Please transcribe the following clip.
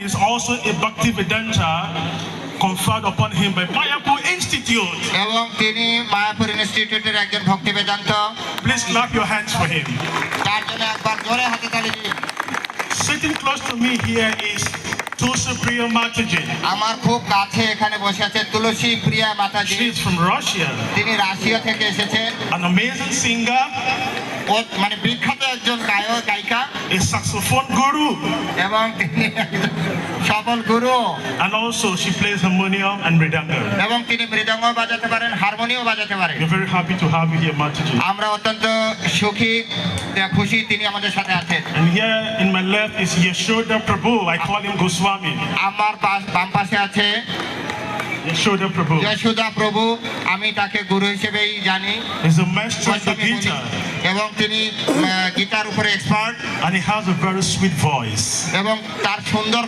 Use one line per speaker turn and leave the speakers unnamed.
is also a Bhakti Vedanta conferred upon him by Mayapur Institute.
এবং তিনি মায়াপুর ইনস্টিটিউটের একজন ভক্তি Vedanta.
Please clap your hands for him.
তার জন্য একবার জোরে হাতে তালি দিন।
Sitting close to me here is Tulsi Priya Mataji.
আমার খুব কাছে এখানে বসে আছে তুলসী প্রিয়া মাতাজি।
She is from Russia.
তিনি রাশিয়া থেকে এসেছেন।
An amazing singer,
ও মানে বিখ্যাত একজন গায়ক গায়িকা
a saxophone guru,
এবং তিনি একজন সফল গুরু
and also she plays harmonium and mridanga.
এবং তিনি মৃদঙ্গ বাজাতে পারেন, হারমোনিয়াম বাজাতে পারেন।
We're very happy to have you here, Mataji.
আমরা অত্যন্ত সুখী খুশি তিনি আমাদের সাথে আছেন।
And here in my left is Yashoda Prabhu. I call him Goswami.
আমার বাম পাশে আছে
Yashoda Prabhu.
যশোদা প্রভু, আমি তাকে গুরু হিসেবেই জানি।
He's a master of the guitar,
এবং তিনি গিটার উপরে expert
and he has a very sweet voice.
এবং তার সুন্দর